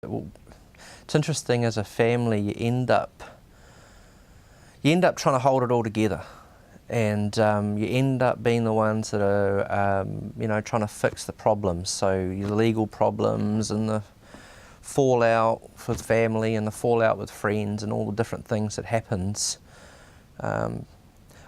Well, it's interesting, as a family, you end up trying to hold it all together, and you end up being the ones that are, trying to fix the problems. So your legal problems and the fallout with family and the fallout with friends and all the different things that happens. I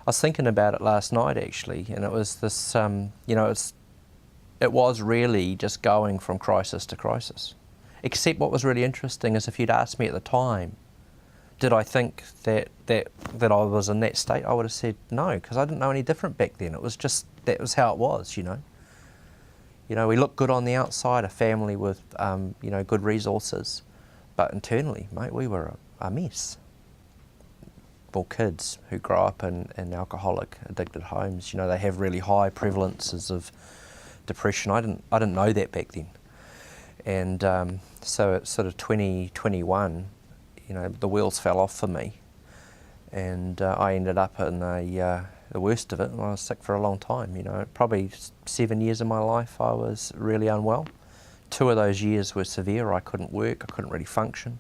was thinking about it last night actually, and it was this, it was really just going from crisis to crisis. Except what was really interesting is, if you'd asked me at the time, did I think that I was in that state, I would have said no, because I didn't know any different back then. It was just, that was how it was, You know, we looked good on the outside, a family with, good resources, but internally, mate, we were a mess. Well, kids who grow up in alcoholic, addicted homes, they have really high prevalences of depression. I didn't know that back then. And so at sort of 2021, the wheels fell off for me, and I ended up in the worst of it, and I was sick for a long time. Probably 7 years of my life I was really unwell. 2 of those years were severe. I couldn't work, I couldn't really function.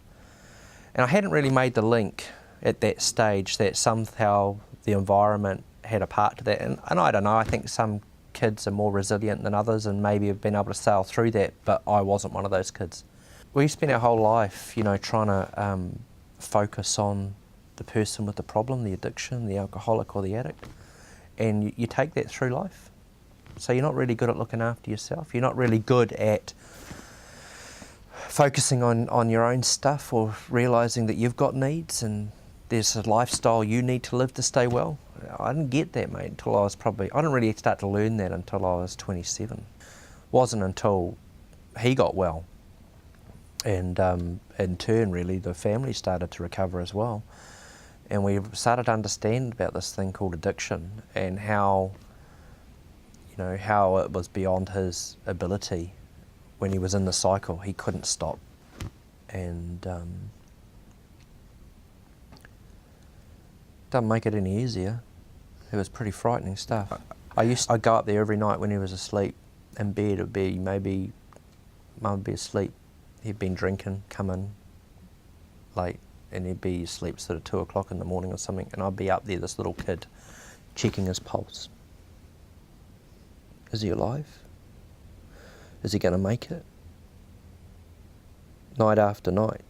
And I hadn't really made the link at that stage that somehow the environment had a part to that. And I don't know, I think some kids are more resilient than others and maybe have been able to sail through that, but I wasn't one of those kids. We spent our whole life, trying to focus on the person with the problem, the addiction, the alcoholic or the addict, and you take that through life. So you're not really good at looking after yourself. You're not really good at focusing on your own stuff, or realising that you've got needs and there's a lifestyle you need to live to stay well. I didn't get that, mate, until I didn't really start to learn that until I was 27. Wasn't until he got well, and in turn, really, the family started to recover as well. And we started to understand about this thing called addiction, and how it was beyond his ability. When he was in the cycle, he couldn't stop. And doesn't make it any easier. It was pretty frightening stuff. I'd go up there every night when he was asleep in bed. It'd be maybe Mum would be asleep. He'd been drinking, come in late, and he'd be asleep sort of 2 o'clock in the morning or something, and I'd be up there, this little kid, checking his pulse. Is he alive? Is he going to make it? Night after night.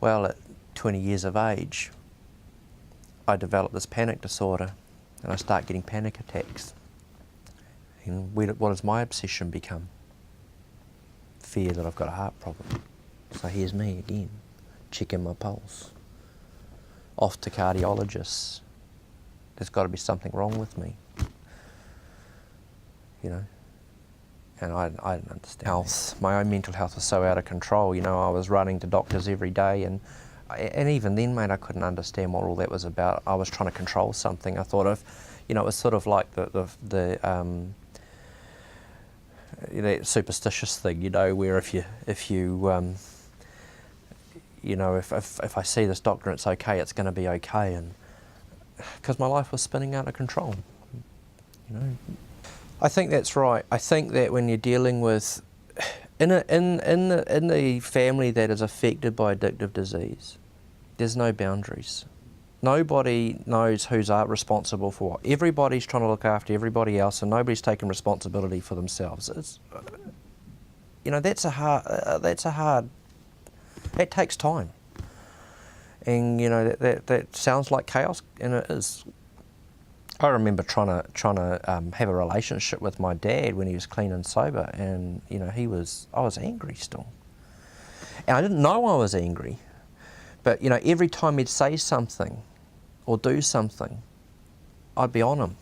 Well, at 20 years of age, I developed this panic disorder, and I start getting panic attacks. And what does my obsession become? Fear that I've got a heart problem. So here's me again, checking my pulse. Off to cardiologists. There's got to be something wrong with me. And I didn't understand health. My own mental health was so out of control. I was running to doctors every day, and even then, mate, I couldn't understand what all that was about. I was trying to control something. I thought of, it was sort of like the that superstitious thing, where if I see this doctor and it's okay, it's going to be okay, and because my life was spinning out of control, I think that's right. I think that when you're dealing with in the family that is affected by addictive disease, there's no boundaries. Nobody knows who's responsible for what. Everybody's trying to look after everybody else, and nobody's taking responsibility for themselves. It's, that's a hard. That takes time, and that sounds like chaos, and it is. I remember trying to have a relationship with my dad when he was clean and sober, and I was angry still, and I didn't know I was angry, but every time he'd say something or do something, I'd be on him.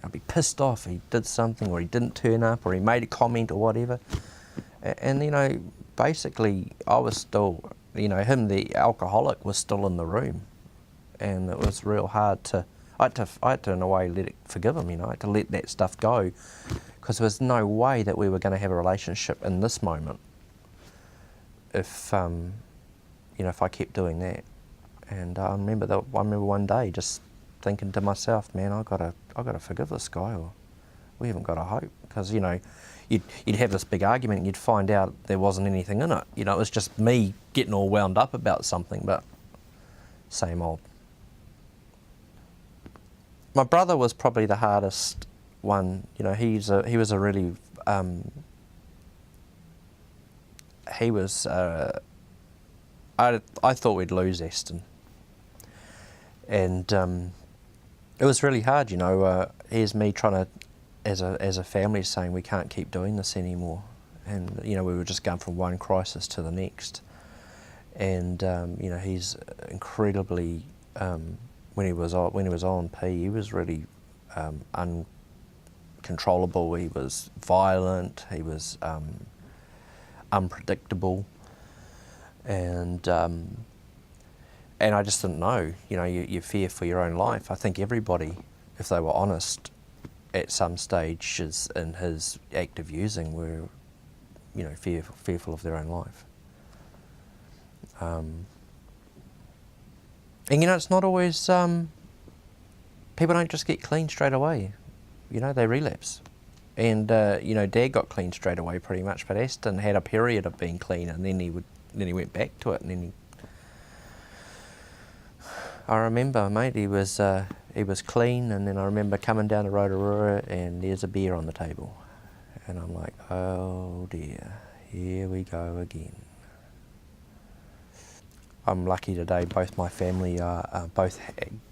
I'd be pissed off. He did something, or he didn't turn up, or he made a comment or whatever, and basically I was still, him, the alcoholic, was still in the room, and it was real hard to. I had to in a way forgive him, I had to let that stuff go, because there was no way that we were going to have a relationship in this moment if I kept doing that. And I remember one day just thinking to myself, man, I gotta forgive this guy, or we haven't got a hope, because you'd have this big argument and you'd find out there wasn't anything in it. You know, it was just me getting all wound up about something, but same old. My brother was probably the hardest one. You know, he was a really I thought we'd lose Aston, and it was really hard. You know, here's me trying to, as a family, saying we can't keep doing this anymore, and you know, we were just going from one crisis to the next, and you know, he's incredibly when he was on P, he was really uncontrollable. He was violent. He was unpredictable. And I just didn't know. You know, you fear for your own life. I think everybody, if they were honest, at some stage in his active using, were, you know, fearful of their own life. And you know, it's not always. People don't just get clean straight away. You know, they relapse. And you know, Dad got clean straight away pretty much, but Aston had a period of being clean, and then he went back to it, and then I remember, mate, he was clean, and then I remember coming down to Rotorua, and there's a beer on the table, and I'm like, oh dear, here we go again. I'm lucky today. Both my family are both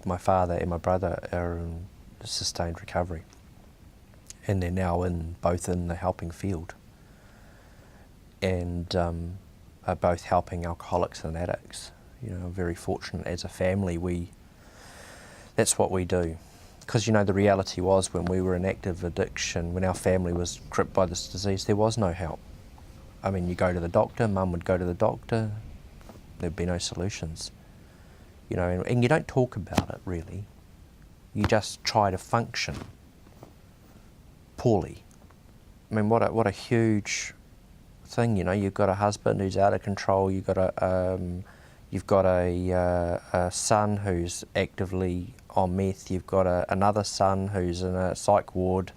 my father and my brother are in sustained recovery, and they're now both in the helping field, and are both helping alcoholics and addicts. You know, very fortunate as a family. That's what we do, because you know, the reality was when we were in active addiction, when our family was gripped by this disease, there was no help. I mean, you go to the doctor, Mum would go to the doctor, there'd be no solutions. You know, and you don't talk about it really. You just try to function poorly. I mean, what a huge thing. You know, you've got a husband who's out of control. You've got a son who's actively on meth. You've got another son who's in a psych ward.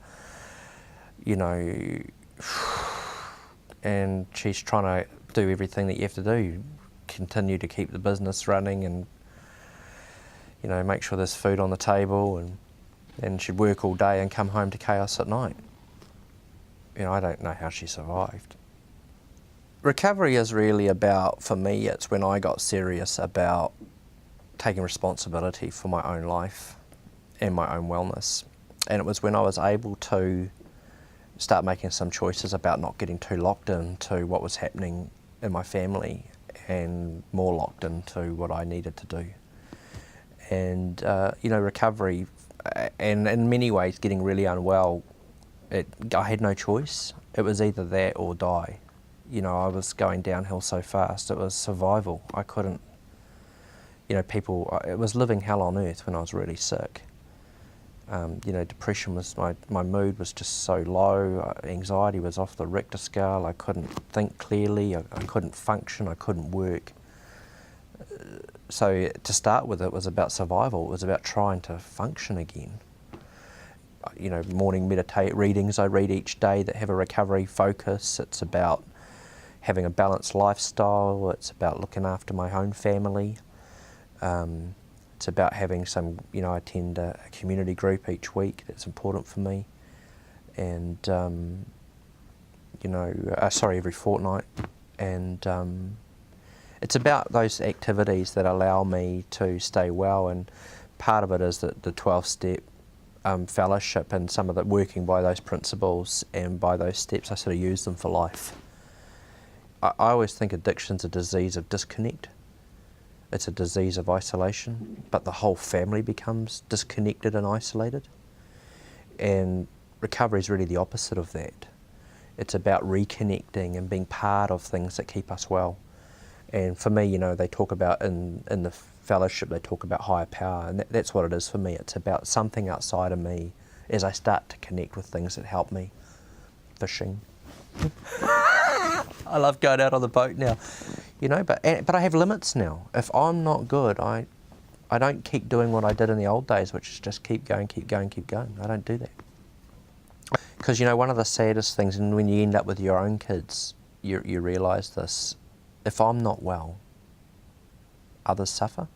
You know, and she's trying to do everything that you have to do, continue to keep the business running, and you know, make sure there's food on the table, and she'd work all day and come home to chaos at night. You know, I don't know how she survived. Recovery is really about, for me, it's when I got serious about taking responsibility for my own life and my own wellness. And it was when I was able to start making some choices about not getting too locked into what was happening in my family and more locked into what I needed to do. And, you know, recovery, and in many ways getting really unwell, I had no choice. It was either that or die. You know, I was going downhill so fast, it was survival. I couldn't, you know, it was living hell on earth when I was really sick. You know, depression was, my mood was just so low, anxiety was off the Richter scale, I couldn't think clearly, I couldn't function, I couldn't work. So to start with, it was about survival, it was about trying to function again. You know, morning readings I read each day that have a recovery focus. It's about having a balanced lifestyle, it's about looking after my own family. It's about having some, you know, I attend a community group each week, that's important for me. And, you know, every fortnight. And it's about those activities that allow me to stay well, and part of it is the 12-step fellowship and some of the working by those principles and by those steps. I sort of use them for life. I always think addiction's a disease of disconnect. It's a disease of isolation, but the whole family becomes disconnected and isolated. And recovery is really the opposite of that. It's about reconnecting and being part of things that keep us well. And for me, you know, they talk about in the fellowship, they talk about higher power, and that's what it is for me. It's about something outside of me as I start to connect with things that help me. Fishing. I love going out on the boat now, you know, but I have limits now. If I'm not good, I don't keep doing what I did in the old days, which is just keep going. I don't do that. Because, you know, one of the saddest things, and when you end up with your own kids, you realise this: if I'm not well, others suffer.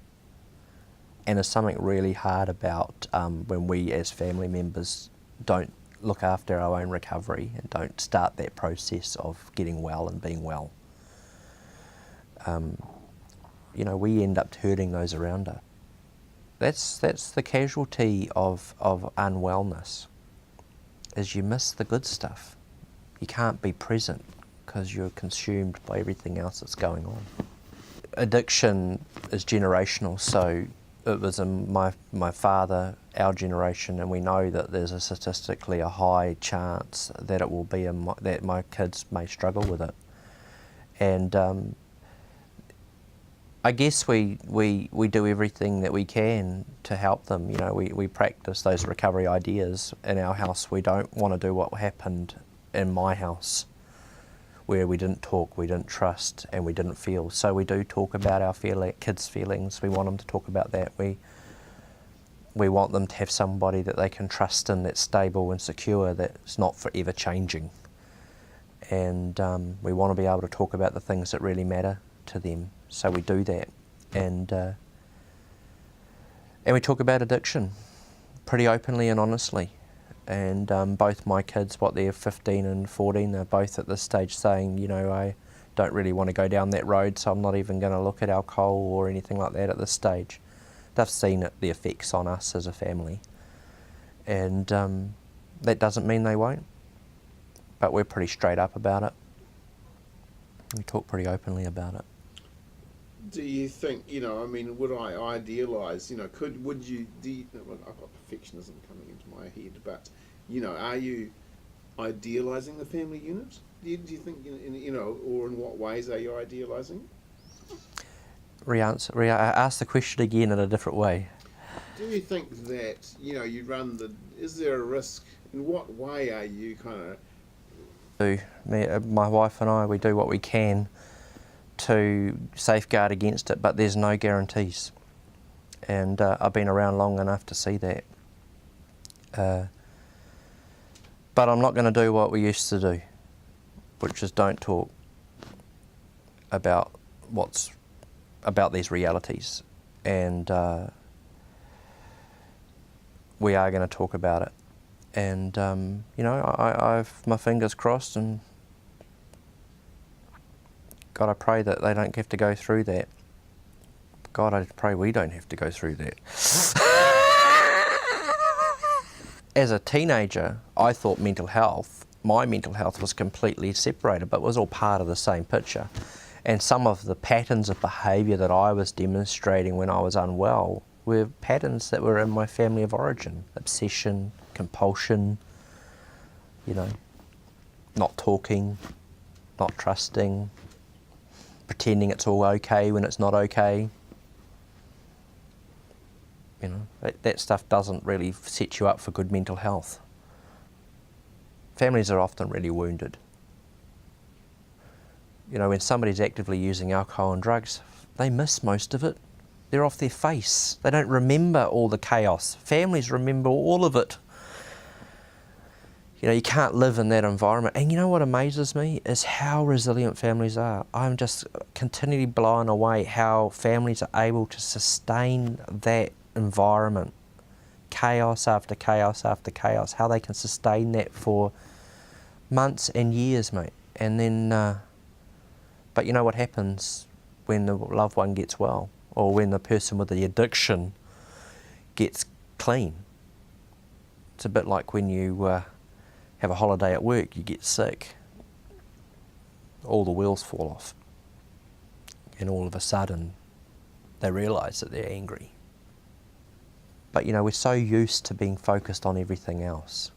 And there's something really hard about when we as family members don't look after our own recovery and don't start that process of getting well and being well. You know, we end up hurting those around us. That's the casualty of unwellness, is you miss the good stuff. You can't be present because you're consumed by everything else that's going on. Addiction is generational, so it was in my father, our generation, and we know that there's a statistically a high chance that it will be that my kids may struggle with it. And I guess we do everything that we can to help them. You know, we practice those recovery ideas in our house. We don't want to do what happened in my house, where we didn't talk, we didn't trust, and we didn't feel. So we do talk about our kids' feelings. We want them to talk about that. We want them to have somebody that they can trust in, that's stable and secure, that's not forever changing. And we want to be able to talk about the things that really matter to them. So we do that. And we talk about addiction pretty openly and honestly. And both my kids, they're 15 and 14, they're both at this stage saying, you know, I don't really want to go down that road, so I'm not even going to look at alcohol or anything like that at this stage. They've seen the effects on us as a family. And that doesn't mean they won't, but we're pretty straight up about it. We talk pretty openly about it. Do you think, you know, I mean, would I idealise, you know, would you, well, I've got perfectionism coming into my head, but, you know, are you idealising the family unit? Do you think, you know, or in what ways are you idealising? Ask the question again in a different way. Do you think that, you know, is there a risk, in what way are you kind of... My wife and I, we do what we can to safeguard against it, but there's no guarantees. And I've been around long enough to see that. But I'm not going to do what we used to do, which is don't talk about these realities. And we are going to talk about it. And you know, I've my fingers crossed, and God, I pray that they don't have to go through that. God, I pray we don't have to go through that. As a teenager, I thought my mental health was completely separated, but was all part of the same picture. And some of the patterns of behaviour that I was demonstrating when I was unwell were patterns that were in my family of origin. Obsession, compulsion, you know, not talking, not trusting, pretending it's all okay when it's not okay. You know, that stuff doesn't really set you up for good mental health. Families are often really wounded. You know, when somebody's actively using alcohol and drugs, they miss most of it. They're off their face. They don't remember all the chaos. Families remember all of it. You know, you can't live in that environment. And you know what amazes me is how resilient families are. I'm just continually blown away how families are able to sustain that environment. Chaos after chaos after chaos. How they can sustain that for months and years, mate. And then, but you know what happens when the loved one gets well, or when the person with the addiction gets clean? It's a bit like when you have a holiday at work, you get sick, all the wheels fall off, and all of a sudden they realise that they're angry. But you know, we're so used to being focused on everything else.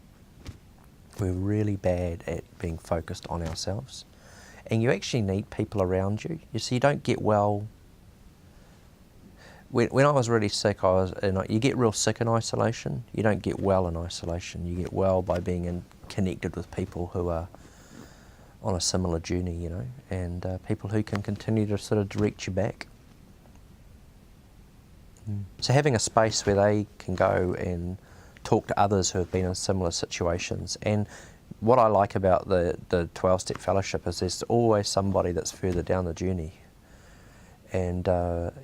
We're really bad at being focused on ourselves. And you actually need people around you. You see, you don't get well. When I was really sick, you get real sick in isolation. You don't get well in isolation. You get well by being connected with people who are on a similar journey, you know, and people who can continue to sort of direct you back. So having a space where they can go and talk to others who have been in similar situations. And what I like about the 12-step fellowship is there's always somebody that's further down the journey, and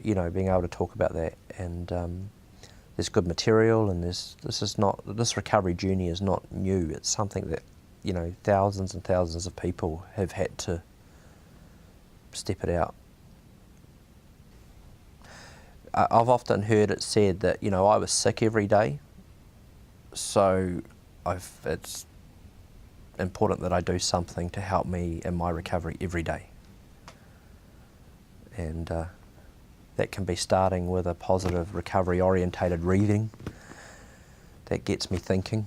you know, being able to talk about that. And there's good material, and this recovery journey is not new. It's something that, you know, thousands and thousands of people have had to step it out. I've often heard it said that, you know, I was sick every day, so it's important that I do something to help me in my recovery every day. And that can be starting with a positive recovery orientated reading that gets me thinking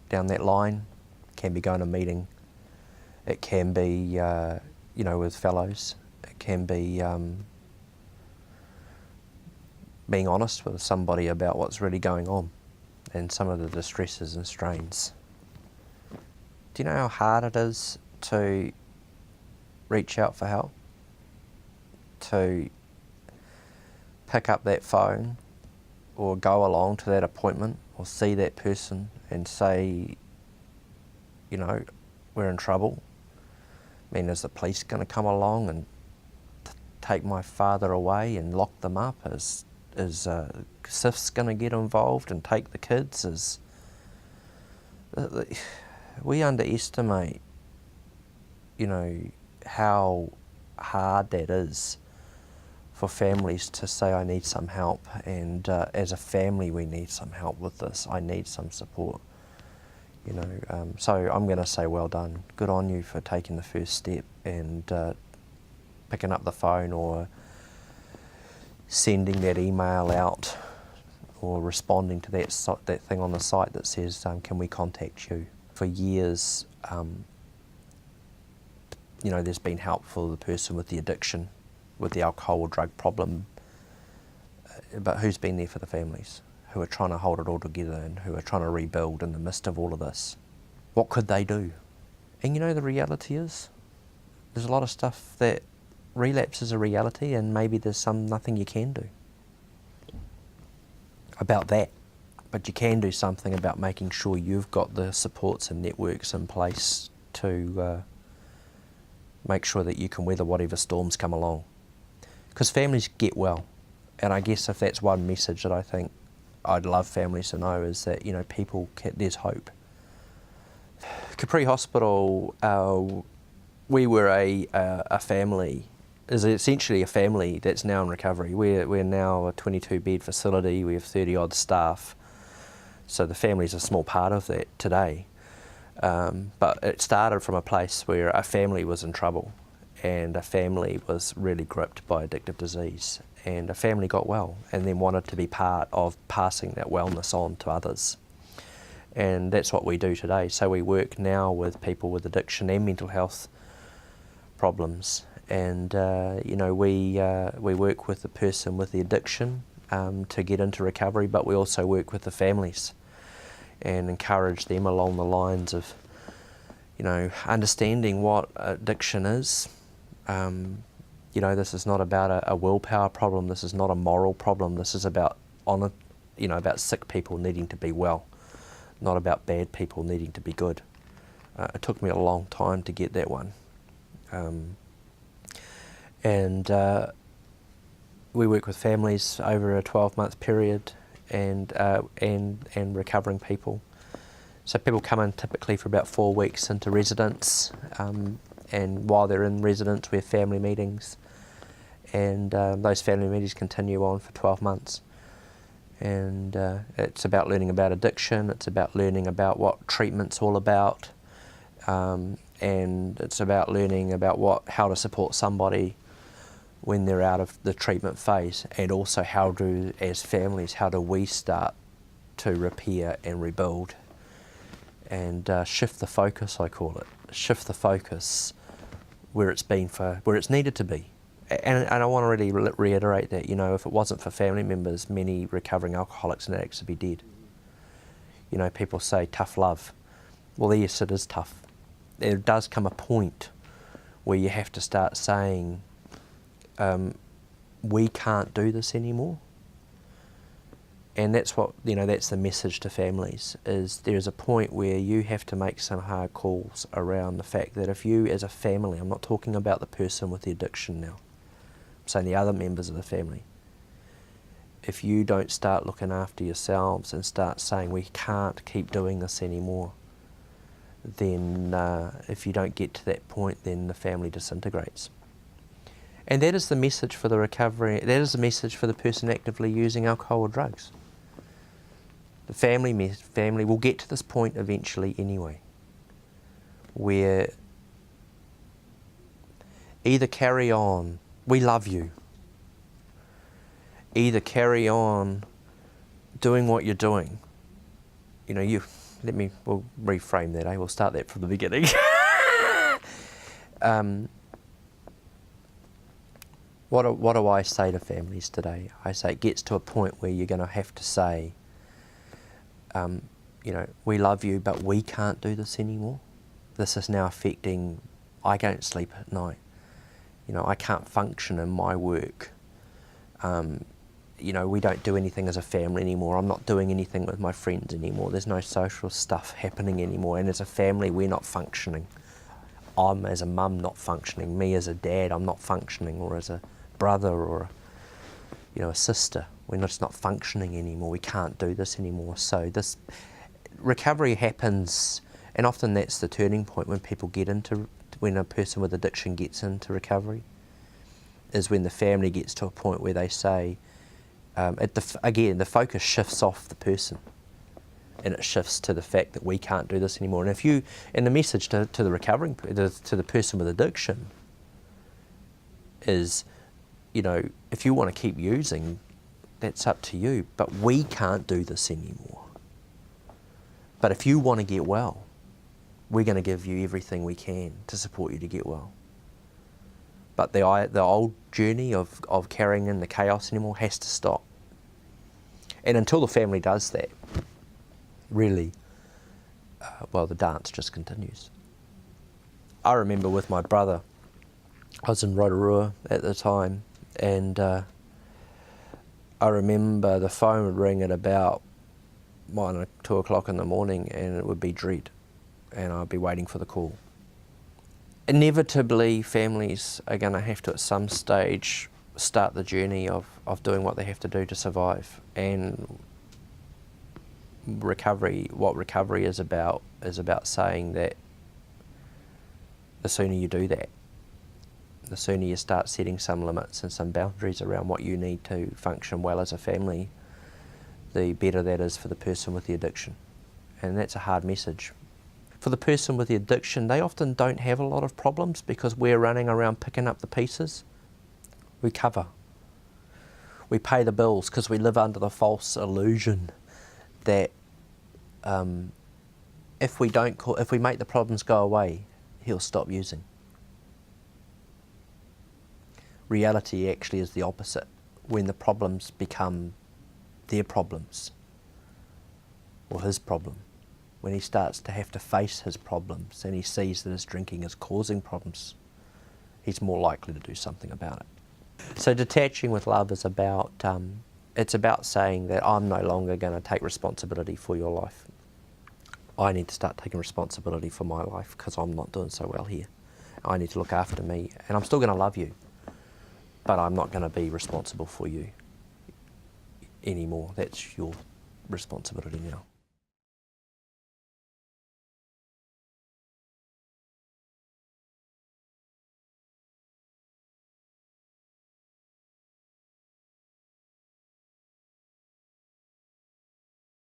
down that line. It can be going to a meeting. It can be, you know, with fellows. It can be being honest with somebody about what's really going on and some of the distresses and strains. Do you know how hard it is to reach out for help? To pick up that phone or go along to that appointment or see that person and say, you know, we're in trouble. I mean, is the police going to come along and take my father away and lock them up? Is CIF's going to get involved and take the kids? We underestimate, you know, how hard that is for families to say, I need some help, and as a family we need some help with this, I need some support. You know, so I'm going to say well done. Good on you for taking the first step and picking up the phone or sending that email out or responding to that thing on the site that says, can we contact you? For years, you know, there's been help for the person with the addiction, with the alcohol or drug problem, but who's been there for the families who are trying to hold it all together and who are trying to rebuild in the midst of all of this? What could they do? And you know, the reality is, there's a lot of stuff that relapse is a reality, and maybe there's nothing you can do about that. But you can do something about making sure you've got the supports and networks in place to make sure that you can weather whatever storms come along. Because families get well, and I guess if that's one message that I think I'd love families to know is that, you know, there's hope. Capri Hospital, we were a family, is essentially a family that's now in recovery. We're now a 22-bed facility. We have 30-odd staff. So the family's a small part of that today. But it started from a place where a family was in trouble and a family was really gripped by addictive disease, and a family got well and then wanted to be part of passing that wellness on to others. And that's what we do today. So we work now with people with addiction and mental health problems. And you know, we work with the person with the addiction to get into recovery, but we also work with the families and encourage them along the lines of, you know, understanding what addiction is. You know, this is not about a willpower problem. This is not a moral problem. This is about about sick people needing to be well, not about bad people needing to be good. It took me a long time to get that one. And we work with families over a 12-month period and recovering people. So people come in typically for about 4 weeks into residence, and while they're in residence we have family meetings, and those family meetings continue on for 12 months. And it's about learning about addiction, it's about learning about what treatment's all about, and it's about learning about how to support somebody when they're out of the treatment phase, and also as families, how do we start to repair and rebuild and shift the focus, I call it. Shift the focus where it's needed to be. And I want to really reiterate that, you know, if it wasn't for family members, many recovering alcoholics and addicts would be dead. You know, people say tough love. Well, yes, it is tough. There does come a point where you have to start saying, we can't do this anymore. And that's what, that's the message to families, is there is a point where you have to make some hard calls around the fact that if you as a family, I'm not talking about the person with the addiction now, I'm saying the other members of the family, if you don't start looking after yourselves and start saying we can't keep doing this anymore, then if you don't get to that point, then the family disintegrates. And that is the message for the recovery, that is the message for the person actively using alcohol or drugs. The family will get to this point eventually anyway, where either carry on, we love you, either carry on doing what you're doing. We'll reframe that, we'll start that from the beginning. What do I say to families today? I say it gets to a point where you're going to have to say, we love you, but we can't do this anymore. This is now affecting, I don't sleep at night. I can't function in my work. We don't do anything as a family anymore. I'm not doing anything with my friends anymore. There's no social stuff happening anymore. And as a family, we're not functioning. I'm, as a mum, not functioning. Me, as a dad, I'm not functioning. Or as a brother or a sister, we're just not functioning anymore. We can't do this anymore. So this recovery happens, and often that's the turning point when a person with addiction gets into recovery, is when the family gets to a point where they say, again, the focus shifts off the person and it shifts to the fact that we can't do this anymore. And the message to the recovering, to the person with addiction is, if you want to keep using, that's up to you, but we can't do this anymore. But if you want to get well, we're going to give you everything we can to support you to get well. But the old journey of carrying in the chaos anymore has to stop. And until the family does that, really, the dance just continues. I remember with my brother, I was in Rotorua at the time, and I remember the phone would ring at about 1 or 2 o'clock in the morning, and it would be dread, and I'd be waiting for the call. Inevitably, families are going to have to, at some stage, start the journey of doing what they have to do to survive. And what recovery is about saying that the sooner you do that, the sooner you start setting some limits and some boundaries around what you need to function well as a family, the better that is for the person with the addiction. And that's a hard message. For the person with the addiction, they often don't have a lot of problems because we're running around picking up the pieces. We cover. We pay the bills because we live under the false illusion that if we make the problems go away, he'll stop using. Reality actually is the opposite. When the problems become their problems, or his problem, when he starts to have to face his problems and he sees that his drinking is causing problems, he's more likely to do something about it. So detaching with love is about, it's about saying that I'm no longer going to take responsibility for your life. I need to start taking responsibility for my life because I'm not doing so well here. I need to look after me, and I'm still going to love you, but I'm not going to be responsible for you anymore. That's your responsibility now.